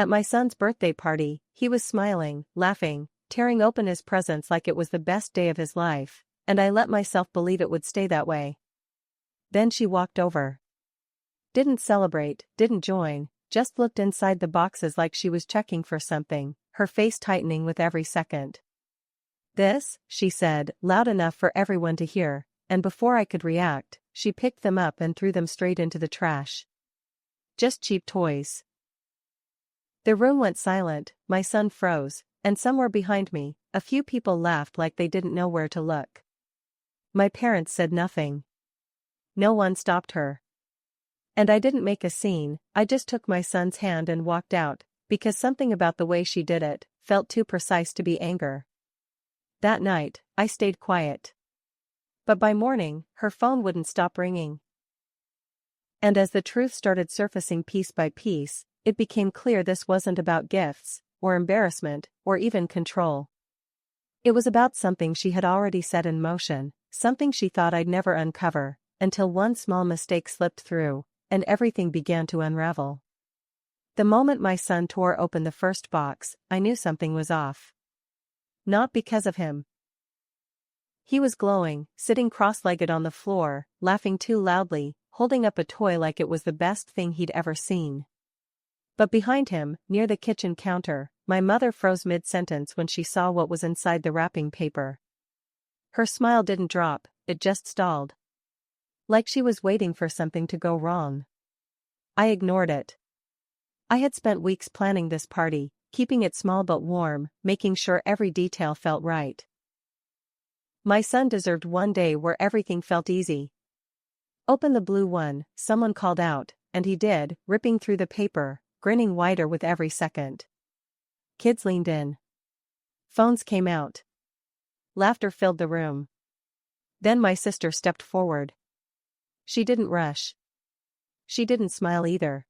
At my son's birthday party, he was smiling, laughing, tearing open his presents like it was the best day of his life, and I let myself believe it would stay that way. Then she walked over. Didn't celebrate, didn't join, just looked inside the boxes like she was checking for something, her face tightening with every second. "This," she said, loud enough for everyone to hear, and before I could react, she picked them up and threw them straight into the trash. "Just cheap toys." The room went silent, my son froze, and somewhere behind me, a few people laughed like they didn't know where to look. My parents said nothing. No one stopped her. And I didn't make a scene, I just took my son's hand and walked out, because something about the way she did it felt too precise to be anger. That night, I stayed quiet. But by morning, her phone wouldn't stop ringing. And as the truth started surfacing piece by piece, it became clear this wasn't about gifts, or embarrassment, or even control. It was about something she had already set in motion, something she thought I'd never uncover, until one small mistake slipped through, and everything began to unravel. The moment my son tore open the first box, I knew something was off. Not because of him. He was glowing, sitting cross-legged on the floor, laughing too loudly, holding up a toy like it was the best thing he'd ever seen. But behind him, near the kitchen counter, my mother froze mid-sentence when she saw what was inside the wrapping paper. Her smile didn't drop, it just stalled. Like she was waiting for something to go wrong. I ignored it. I had spent weeks planning this party, keeping it small but warm, making sure every detail felt right. My son deserved one day where everything felt easy. "Open the blue one," someone called out, and he did, ripping through the paper, grinning wider with every second. Kids leaned in. Phones came out. Laughter filled the room. Then my sister stepped forward. She didn't rush. She didn't smile either.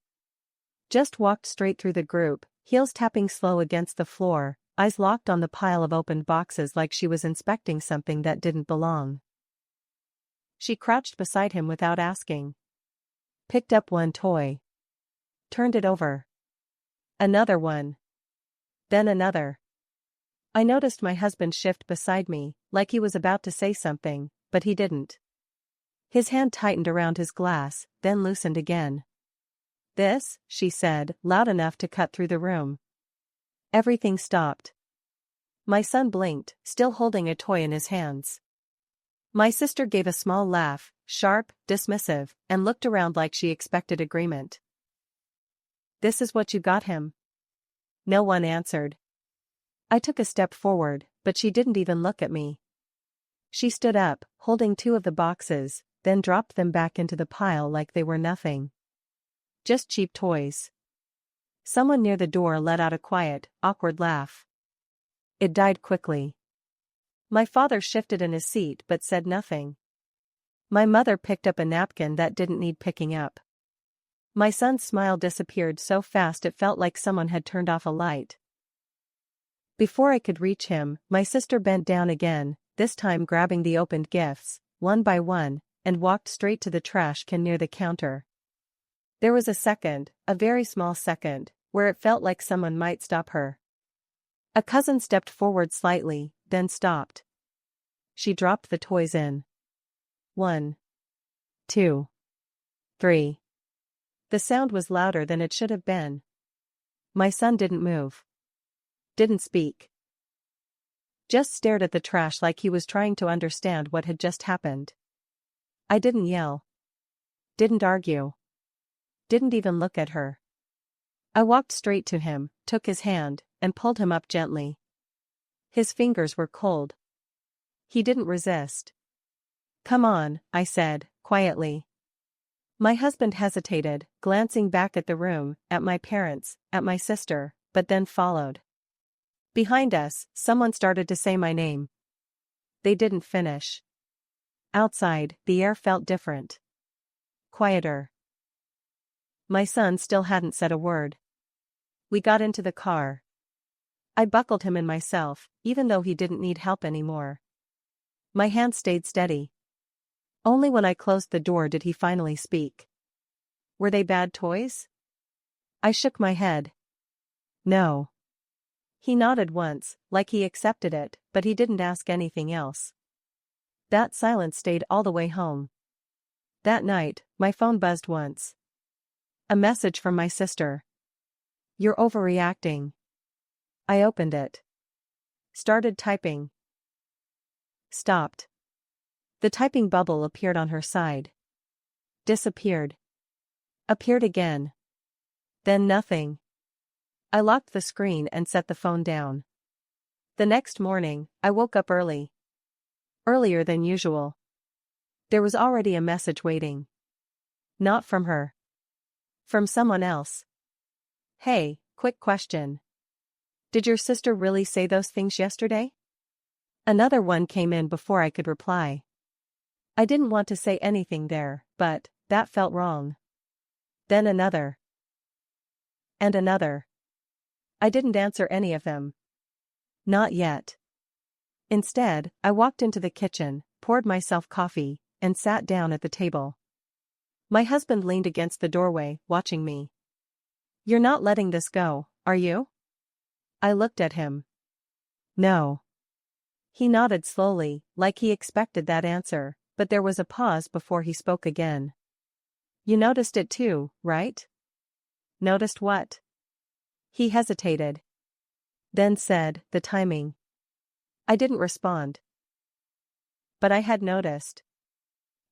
Just walked straight through the group, heels tapping slow against the floor, eyes locked on the pile of opened boxes like she was inspecting something that didn't belong. She crouched beside him without asking. Picked up one toy. Turned it over. Another one. Then another. I noticed my husband shift beside me, like he was about to say something, but he didn't. His hand tightened around his glass, then loosened again. "This," she said, loud enough to cut through the room. Everything stopped. My son blinked, still holding a toy in his hands. My sister gave a small laugh, sharp, dismissive, and looked around like she expected agreement. "This is what you got him?" No one answered. I took a step forward, but she didn't even look at me. She stood up, holding two of the boxes, then dropped them back into the pile like they were nothing. "Just cheap toys." Someone near the door let out a quiet, awkward laugh. It died quickly. My father shifted in his seat but said nothing. My mother picked up a napkin that didn't need picking up. My son's smile disappeared so fast it felt like someone had turned off a light. Before I could reach him, my sister bent down again, this time grabbing the opened gifts, one by one, and walked straight to the trash can near the counter. There was a second, a very small second, where it felt like someone might stop her. A cousin stepped forward slightly, then stopped. She dropped the toys in. 1, 2, 3. The sound was louder than it should have been. My son didn't move. Didn't speak. Just stared at the trash like he was trying to understand what had just happened. I didn't yell. Didn't argue. Didn't even look at her. I walked straight to him, took his hand, and pulled him up gently. His fingers were cold. He didn't resist. "Come on," I said, quietly. My husband hesitated, glancing back at the room, at my parents, at my sister, but then followed. Behind us, someone started to say my name. They didn't finish. Outside, the air felt different. Quieter. My son still hadn't said a word. We got into the car. I buckled him in myself, even though he didn't need help anymore. My hand stayed steady. Only when I closed the door did he finally speak. "Were they bad toys?" I shook my head. No. He nodded once, like he accepted it, but he didn't ask anything else. That silence stayed all the way home. That night, my phone buzzed once. A message from my sister. "You're overreacting." I opened it. Started typing. Stopped. The typing bubble appeared on her side. Disappeared. Appeared again. Then nothing. I locked the screen and set the phone down. The next morning, I woke up early. Earlier than usual. There was already a message waiting. Not from her. From someone else. "Hey, quick question. Did your sister really say those things yesterday?" Another one came in before I could reply. I didn't want to say anything there, but that felt wrong. Then another. And another. I didn't answer any of them. Not yet. Instead, I walked into the kitchen, poured myself coffee, and sat down at the table. My husband leaned against the doorway, watching me. "You're not letting this go, are you?" I looked at him. "No." He nodded slowly, like he expected that answer, but there was a pause before he spoke again. "You noticed it too, right?" "Noticed what?" He hesitated. Then said, "The timing." I didn't respond. But I had noticed.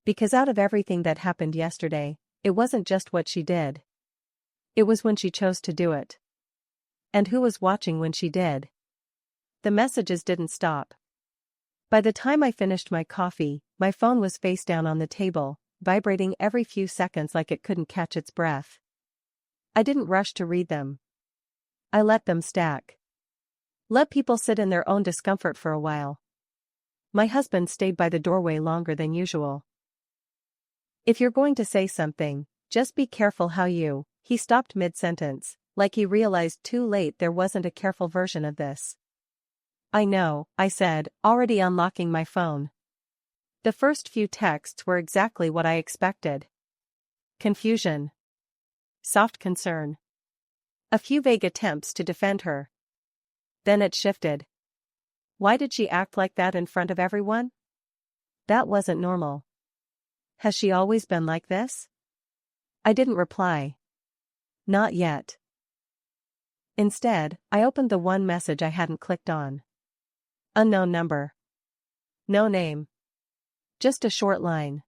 Because out of everything that happened yesterday, it wasn't just what she did. It was when she chose to do it. And who was watching when she did. The messages didn't stop. By the time I finished my coffee, my phone was face down on the table, vibrating every few seconds like it couldn't catch its breath. I didn't rush to read them. I let them stack. Let people sit in their own discomfort for a while. My husband stayed by the doorway longer than usual. "If you're going to say something, just be careful how you..." He stopped mid-sentence, like he realized too late there wasn't a careful version of this. "I know," I said, already unlocking my phone. The first few texts were exactly what I expected. Confusion. Soft concern. A few vague attempts to defend her. Then it shifted. Why did she act like that in front of everyone? That wasn't normal. Has she always been like this? I didn't reply. Not yet. Instead, I opened the one message I hadn't clicked on. Unknown number. No name. Just a short line.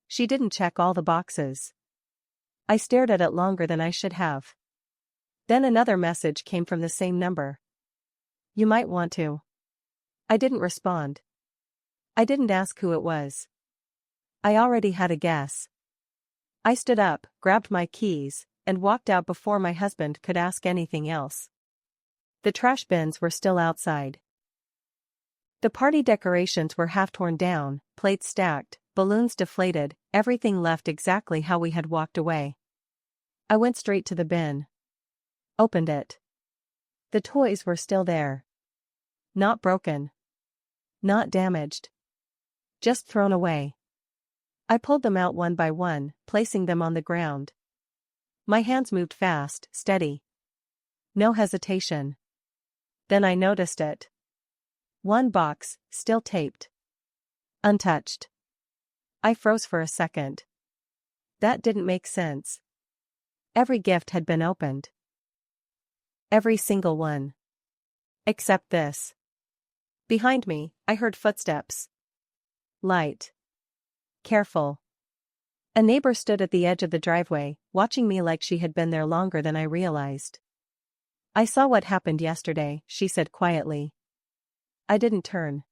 She didn't check all the boxes. I stared at it longer than I should have. Then another message came from the same number. "You might want to." I didn't respond. I didn't ask who it was. I already had a guess. I stood up, grabbed my keys, and walked out before my husband could ask anything else. The trash bins were still outside. The party decorations were half torn down, plates stacked, balloons deflated, everything left exactly how we had walked away. I went straight to the bin. Opened it. The toys were still there. Not broken. Not damaged. Just thrown away. I pulled them out one by one, placing them on the ground. My hands moved fast, steady. No hesitation. Then I noticed it. One box, still taped. Untouched. I froze for a second. That didn't make sense. Every gift had been opened. Every single one. Except this. Behind me, I heard footsteps. Light. Careful. A neighbor stood at the edge of the driveway, watching me like she had been there longer than I realized. "I saw what happened yesterday," she said quietly. I didn't turn.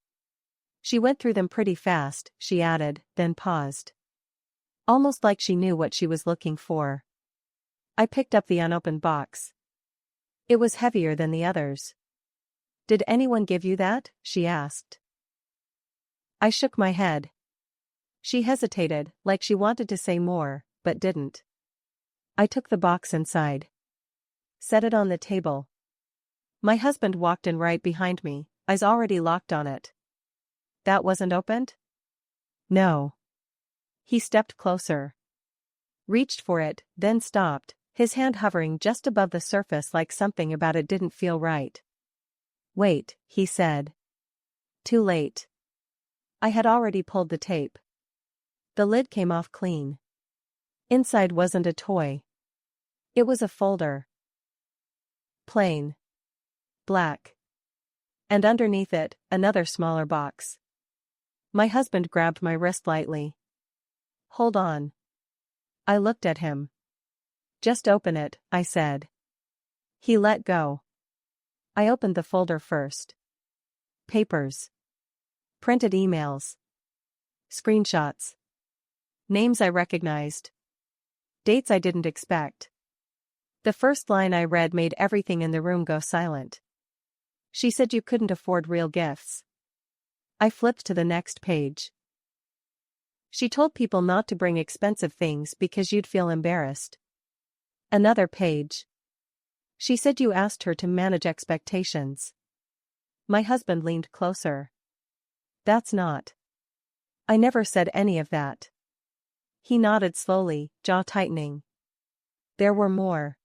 "She went through them pretty fast," she added, then paused. Almost like she knew what she was looking for. I picked up the unopened box. It was heavier than the others. "Did anyone give you that?" she asked. I shook my head. She hesitated, like she wanted to say more, but didn't. I took the box inside. Set it on the table. My husband walked in right behind me, eyes already locked on it. "That wasn't opened?" "No." He stepped closer. Reached for it, then stopped, his hand hovering just above the surface like something about it didn't feel right. "Wait," he said. Too late. I had already pulled the tape. The lid came off clean. Inside wasn't a toy. It was a folder. Plain. Black. And underneath it, another smaller box. My husband grabbed my wrist lightly. "Hold on." I looked at him. "Just open it," I said. He let go. I opened the folder first. Papers. Printed emails. Screenshots. Names I recognized. Dates I didn't expect. The first line I read made everything in the room go silent. She said you couldn't afford real gifts. I flipped to the next page. She told people not to bring expensive things because you'd feel embarrassed. Another page. She said you asked her to manage expectations. My husband leaned closer. "That's not. I never said any of that." He nodded slowly, jaw tightening. There were more.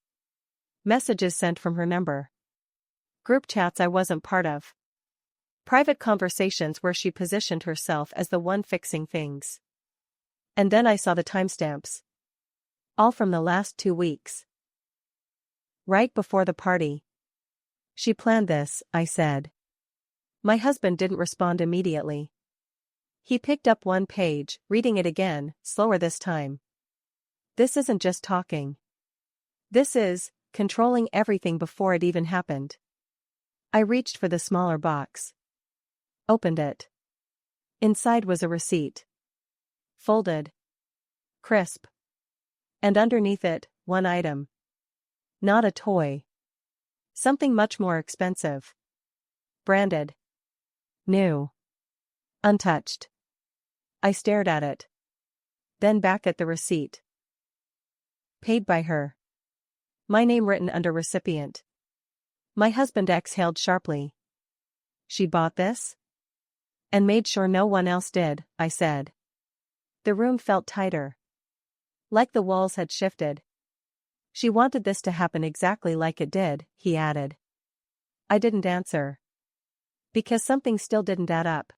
Messages sent from her number. Group chats I wasn't part of. Private conversations where she positioned herself as the one fixing things. And then I saw the timestamps. All from the last 2 weeks. Right before the party. She planned this, I said. My husband didn't respond immediately. He picked up one page, reading it again, slower this time. This isn't just talking. This is controlling everything before it even happened. I reached for the smaller box. Opened it. Inside was a receipt. Folded. Crisp. And underneath it, one item. Not a toy. Something much more expensive. Branded. New. Untouched. I stared at it. Then back at the receipt. Paid by her. My name written under recipient. My husband exhaled sharply. She bought this? And made sure no one else did, I said. The room felt tighter. Like the walls had shifted. She wanted this to happen exactly like it did, he added. I didn't answer. Because something still didn't add up.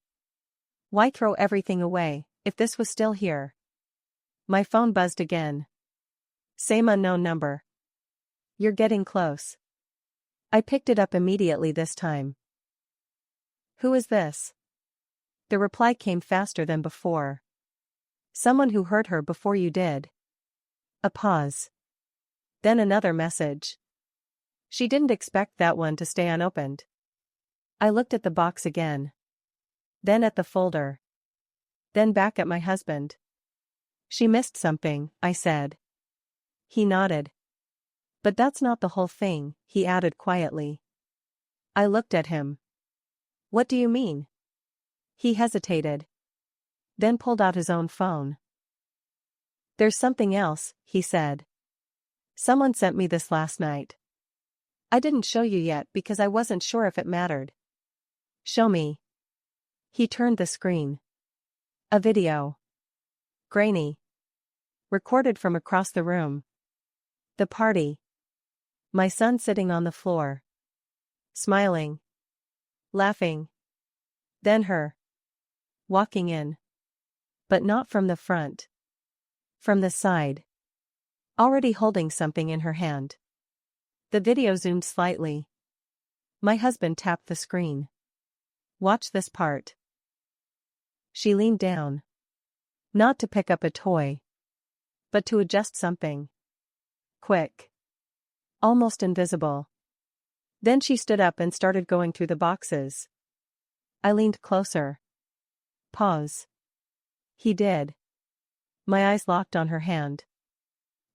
Why throw everything away, if this was still here? My phone buzzed again. Same unknown number. You're getting close. I picked it up immediately this time. Who is this? The reply came faster than before. Someone who heard her before you did. A pause. Then another message. She didn't expect that one to stay unopened. I looked at the box again. Then at the folder. Then back at my husband. She missed something, I said. He nodded. But that's not the whole thing, he added quietly. I looked at him. What do you mean? He hesitated. Then pulled out his own phone. There's something else, he said. Someone sent me this last night. I didn't show you yet because I wasn't sure if it mattered. Show me. He turned the screen. A video. Grainy. Recorded from across the room. The party. My son sitting on the floor. Smiling. Laughing. Then her. Walking in. But not from the front. From the side. Already holding something in her hand. The video zoomed slightly. My husband tapped the screen. Watch this part. She leaned down. Not to pick up a toy. But to adjust something. Quick. Almost invisible. Then she stood up and started going through the boxes. I leaned closer. Pause. He did. My eyes locked on her hand.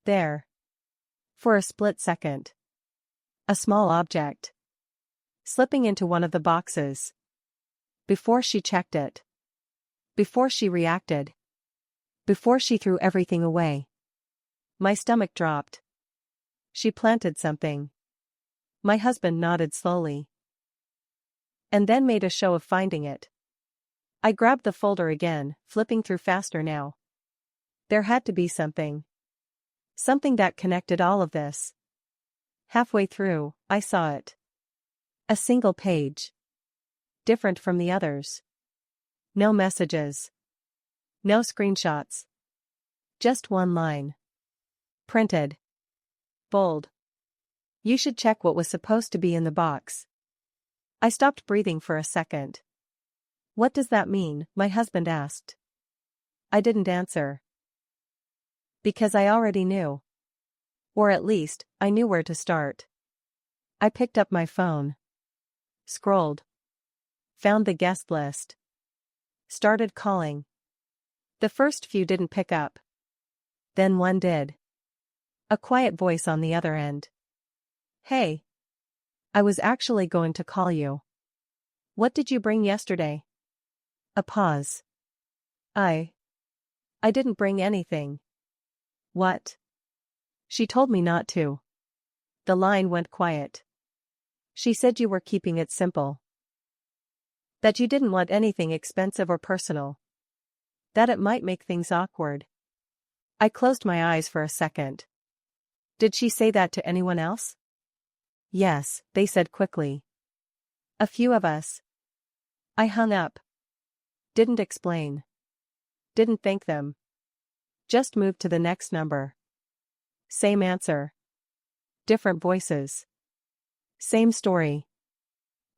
There. For a split second. A small object. Slipping into one of the boxes. Before she checked it. Before she reacted. Before she threw everything away. My stomach dropped. She planted something. My husband nodded slowly. And then made a show of finding it. I grabbed the folder again, flipping through faster now. There had to be something. Something that connected all of this. Halfway through, I saw it. A single page. Different from the others. No messages. No screenshots. Just one line. Printed. Bold. You should check what was supposed to be in the box. I stopped breathing for a second. What does that mean? My husband asked. I didn't answer. Because I already knew. Or at least, I knew where to start. I picked up my phone. Scrolled. Found the guest list. Started calling. The first few didn't pick up. Then one did. A quiet voice on the other end. Hey. I was actually going to call you. What did you bring yesterday? A pause. I didn't bring anything. What? She told me not to. The line went quiet. She said you were keeping it simple. That you didn't want anything expensive or personal. That it might make things awkward. I closed my eyes for a second. Did she say that to anyone else? Yes, they said quickly. A few of us. I hung up. Didn't explain. Didn't thank them. Just moved to the next number. Same answer. Different voices. Same story.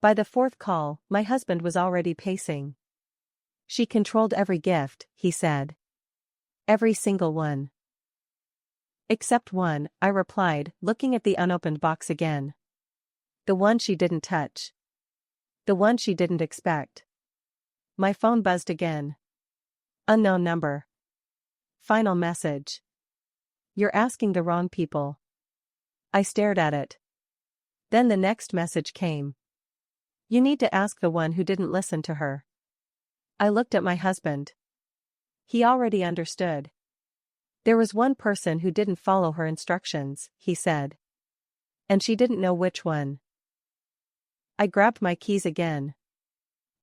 By the fourth call, my husband was already pacing. She controlled every gift, he said. Every single one. Except one, I replied, looking at the unopened box again. The one she didn't touch. The one she didn't expect. My phone buzzed again. Unknown number. Final message. You're asking the wrong people. I stared at it. Then the next message came. You need to ask the one who didn't listen to her. I looked at my husband. He already understood. There was one person who didn't follow her instructions, he said. And she didn't know which one. I grabbed my keys again.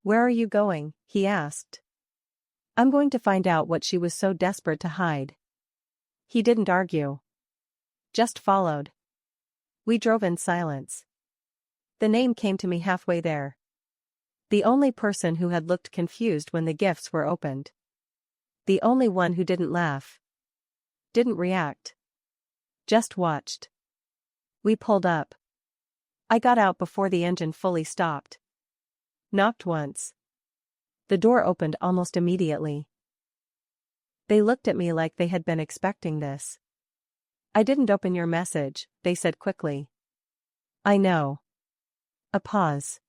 Where are you going? He asked. I'm going to find out what she was so desperate to hide. He didn't argue. Just followed. We drove in silence. The name came to me halfway there. The only person who had looked confused when the gifts were opened. The only one who didn't laugh. Didn't react. Just watched. We pulled up. I got out before the engine fully stopped. Knocked once. The door opened almost immediately. They looked at me like they had been expecting this. I didn't open your message, they said quickly. I know. A pause.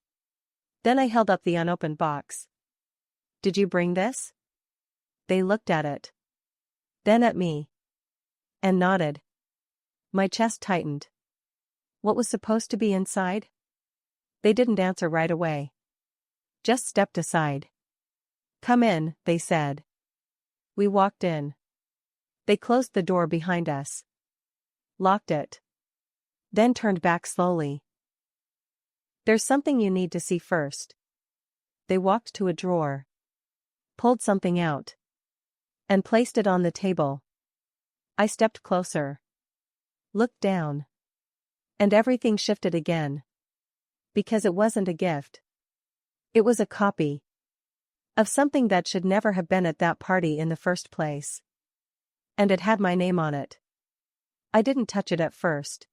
Then I held up the unopened box. Did you bring this? They looked at it. Then at me. And nodded. My chest tightened. What was supposed to be inside? They didn't answer right away. Just stepped aside. Come in, they said. We walked in. They closed the door behind us. Locked it. Then turned back slowly. There's something you need to see first. They walked to a drawer. Pulled something out. And placed it on the table. I stepped closer. Looked down. And everything shifted again. Because it wasn't a gift. It was a copy. Of something that should never have been at that party in the first place. And it had my name on it. I didn't touch it at first.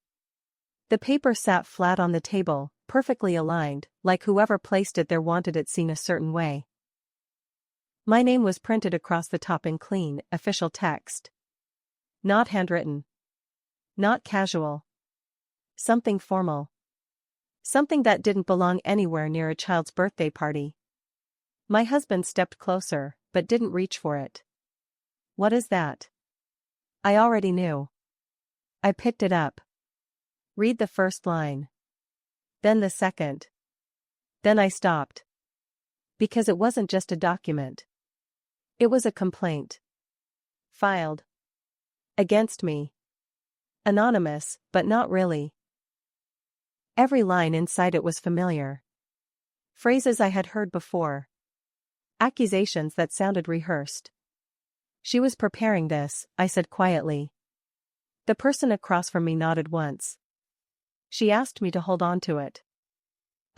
The paper sat flat on the table, perfectly aligned, like whoever placed it there wanted it seen a certain way. My name was printed across the top in clean, official text. Not handwritten. Not casual. Something formal. Something that didn't belong anywhere near a child's birthday party. My husband stepped closer, but didn't reach for it. What is that? I already knew. I picked it up. Read the first line. Then the second. Then I stopped. Because it wasn't just a document. It was a complaint. Filed. Against me. Anonymous, but not really. Every line inside it was familiar. Phrases I had heard before. Accusations that sounded rehearsed. She was preparing this, I said quietly. The person across from me nodded once. She asked me to hold on to it.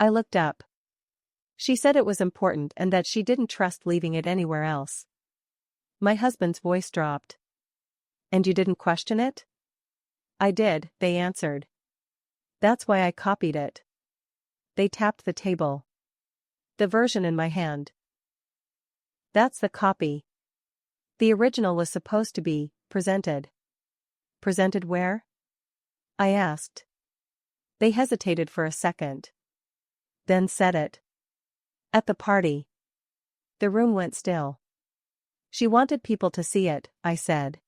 I looked up. She said it was important and that she didn't trust leaving it anywhere else. My husband's voice dropped. And you didn't question it? I did, they answered. That's why I copied it. They tapped the table. The version in my hand. That's the copy. The original was supposed to be presented. Presented where? I asked. They hesitated for a second. Then said it. At the party. The room went still. She wanted people to see it, I said.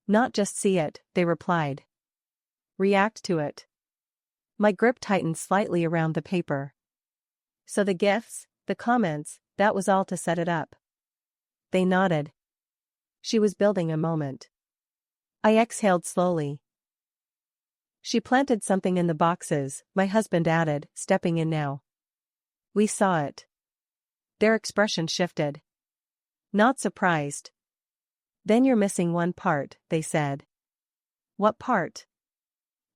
Not just see it, they replied. React to it. My grip tightened slightly around the paper. So the gifts, the comments, that was all to set it up. They nodded. She was building a moment. I exhaled slowly. She planted something in the boxes, my husband added, stepping in now. We saw it. Their expression shifted. Not surprised. Then you're missing one part, they said. What part?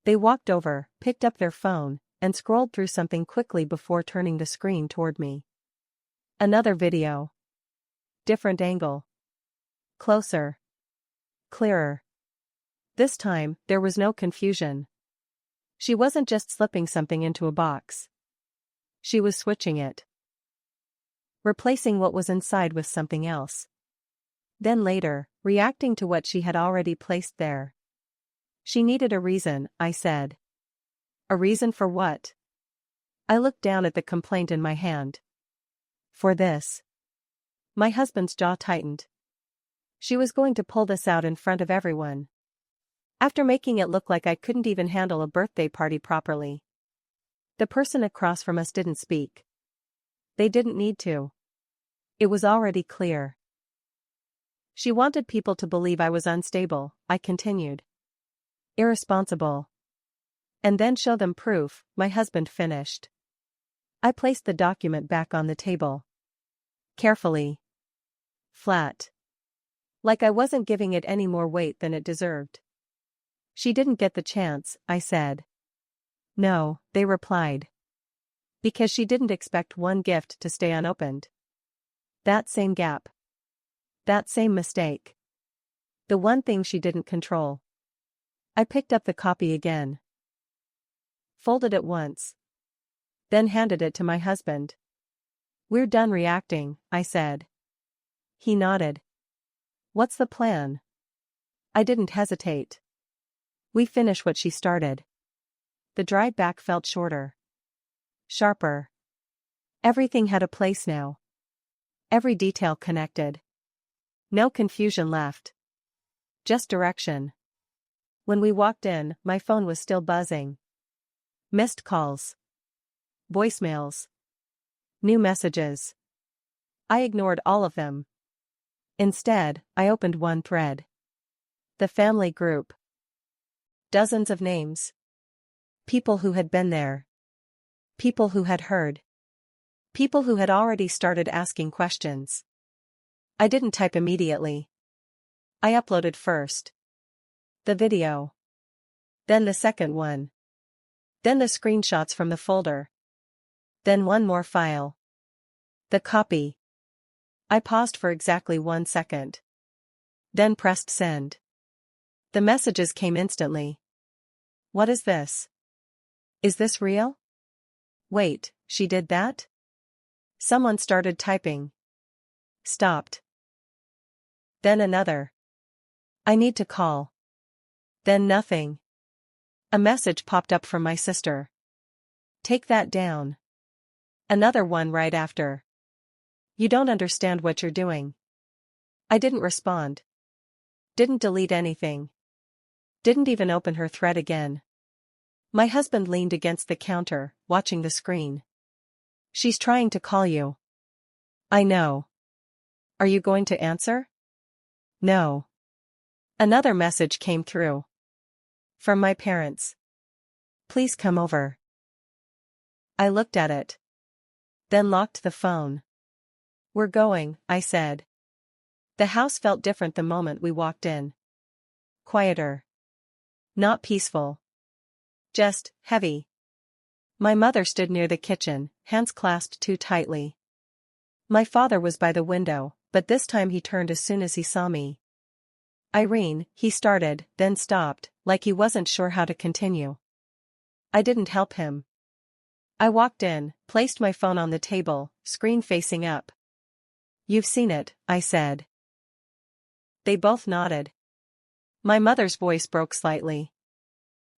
They walked over, picked up their phone, and scrolled through something quickly before turning the screen toward me. Another video. Different angle. Closer. Clearer. This time, there was no confusion. She wasn't just slipping something into a box. She was switching it. Replacing what was inside with something else. Then later, reacting to what she had already placed there. She needed a reason, I said. A reason for what? I looked down at the complaint in my hand. For this. My husband's jaw tightened. She was going to pull this out in front of everyone. After making it look like I couldn't even handle a birthday party properly. The person across from us didn't speak. They didn't need to. It was already clear. She wanted people to believe I was unstable, I continued. Irresponsible. And then show them proof, my husband finished. I placed the document back on the table. Carefully. Flat. Like I wasn't giving it any more weight than it deserved. She didn't get the chance, I said. No, they replied. Because she didn't expect one gift to stay unopened. That same gap. That same mistake. The one thing she didn't control. I picked up the copy again. Folded it once. Then handed it to my husband. We're done reacting, I said. He nodded. What's the plan? I didn't hesitate. We finish what she started. The drive back felt shorter. Sharper. Everything had a place now. Every detail connected. No confusion left. Just direction. When we walked in, my phone was still buzzing. Missed calls. Voicemails. New messages. I ignored all of them. Instead, I opened one thread. The family group. Dozens of names. People who had been there. People who had heard. People who had already started asking questions. I didn't type immediately. I uploaded first. The video. Then the second one. Then the screenshots from the folder. Then one more file. The copy. I paused for exactly 1 second. Then pressed send. The messages came instantly. What is this? Is this real? Wait, she did that? Someone started typing. Stopped. Then another. I need to call. Then nothing. A message popped up from my sister. Take that down. Another one right after. You don't understand what you're doing. I didn't respond. Didn't delete anything. Didn't even open her thread again. My husband leaned against the counter, watching the screen. She's trying to call you. I know. Are you going to answer? No. Another message came through. From my parents. Please come over. I looked at it. Then locked the phone. We're going, I said. The house felt different the moment we walked in. Quieter. Not peaceful. Just heavy. My mother stood near the kitchen, hands clasped too tightly. My father was by the window, but this time he turned as soon as he saw me. Irene, he started, then stopped, like he wasn't sure how to continue. I didn't help him. I walked in, placed my phone on the table, screen facing up. "You've seen it," I said. They both nodded. My mother's voice broke slightly.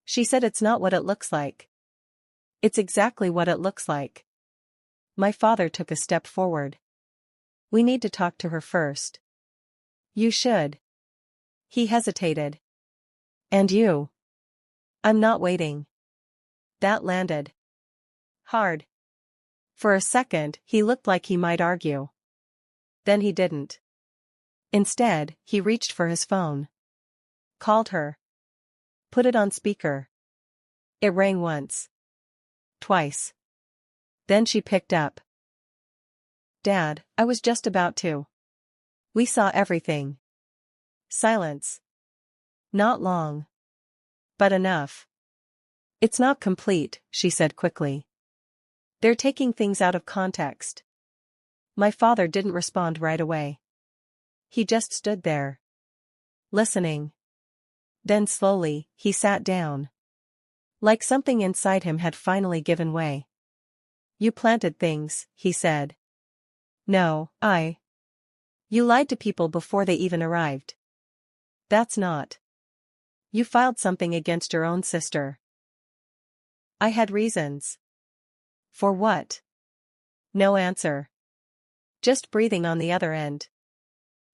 She said, "It's not what it looks like." "It's exactly what it looks like." My father took a step forward. "We need to talk to her first." "You should." He hesitated. "And you?" "I'm not waiting." That landed hard. For a second, he looked like he might argue. Then he didn't. Instead, he reached for his phone. Called her. Put it on speaker. It rang once. Twice. Then she picked up. "Dad, I was just about to." "We saw everything." Silence. Not long. But enough. "It's not complete," she said quickly. "They're taking things out of context." My father didn't respond right away. He just stood there. Listening. Then slowly, he sat down. Like something inside him had finally given way. "You planted things," he said. "No, You lied to people before they even arrived." "That's not." "You filed something against your own sister." "I had reasons." "For what?" No answer. Just breathing on the other end.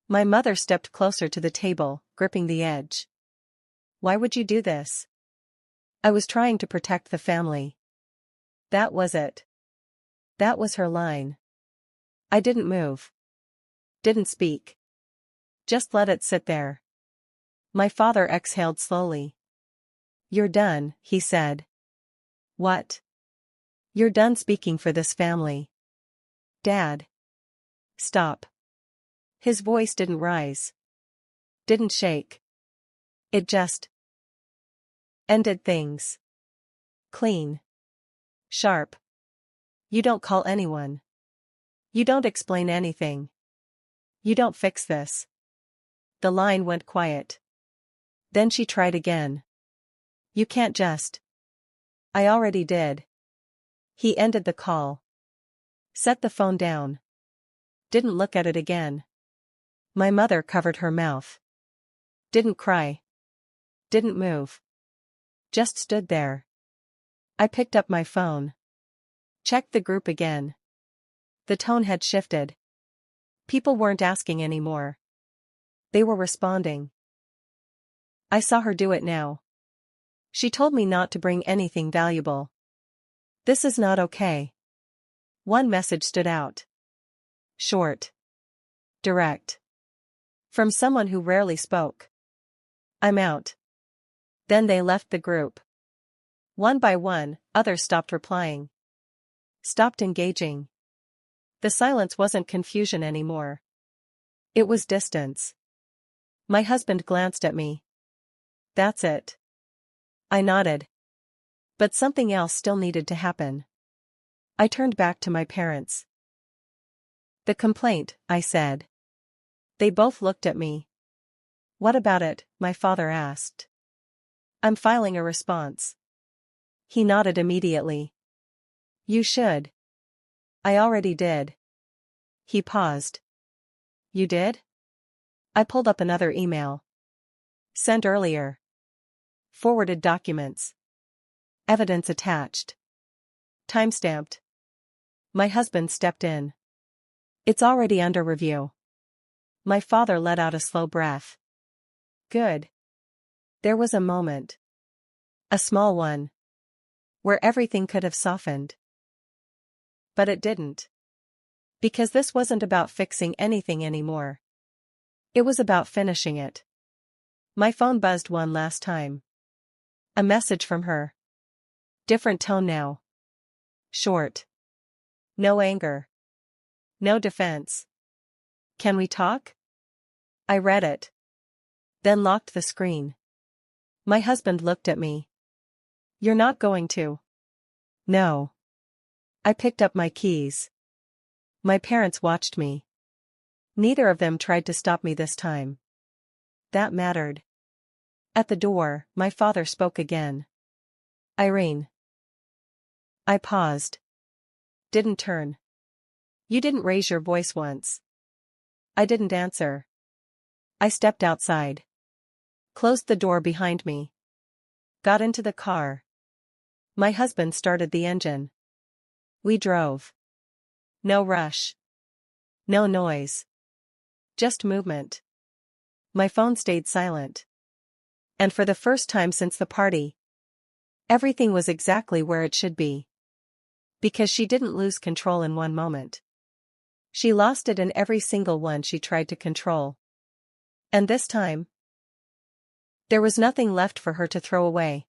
My mother stepped closer to the table, gripping the edge. "Why would you do this?" "I was trying to protect the family." That was it. That was her line. I didn't move. Didn't speak. Just let it sit there. My father exhaled slowly. "You're done," he said. "What?" "You're done speaking for this family." "Dad." "Stop." His voice didn't rise. Didn't shake. It just ended things. Clean. Sharp. "You don't call anyone. You don't explain anything. You don't fix this." The line went quiet. Then she tried again. "You can't just." "I already did." He ended the call. Set the phone down. Didn't look at it again. My mother covered her mouth. Didn't cry. Didn't move. Just stood there. I picked up my phone. Checked the group again. The tone had shifted. People weren't asking anymore. They were responding. I saw her do it now. She told me not to bring anything valuable. "This is not okay." One message stood out. Short. Direct. From someone who rarely spoke. "I'm out." Then they left the group. One by one, others stopped replying. Stopped engaging. The silence wasn't confusion anymore. It was distance. My husband glanced at me. "That's it." I nodded. But something else still needed to happen. I turned back to my parents. "The complaint," I said. They both looked at me. "What about it?" my father asked. "I'm filing a response." He nodded immediately. "You should." "I already did." He paused. "You did?" I pulled up another email. Sent earlier. Forwarded documents. Evidence attached. Timestamped. My husband stepped in. "It's already under review." My father let out a slow breath. Good. There was a moment. A small one. Where everything could have softened. But it didn't. Because this wasn't about fixing anything anymore. It was about finishing it. My phone buzzed one last time. A message from her. Different tone now. Short. No anger. No defense. "Can we talk?" I read it. Then locked the screen. My husband looked at me. You're not going to? No. I picked up my keys. My parents watched me. Neither of them tried to stop me this time. That mattered. At the door, my father spoke again. Irene. I paused. Didn't turn. You didn't raise your voice once. I didn't answer. I stepped outside. Closed the door behind me. Got into the car. My husband started the engine. We drove. No rush. No noise. Just movement. My phone stayed silent. And for the first time since the party, everything was exactly where it should be. Because she didn't lose control in one moment. She lost it in every single one she tried to control. And this time, there was nothing left for her to throw away.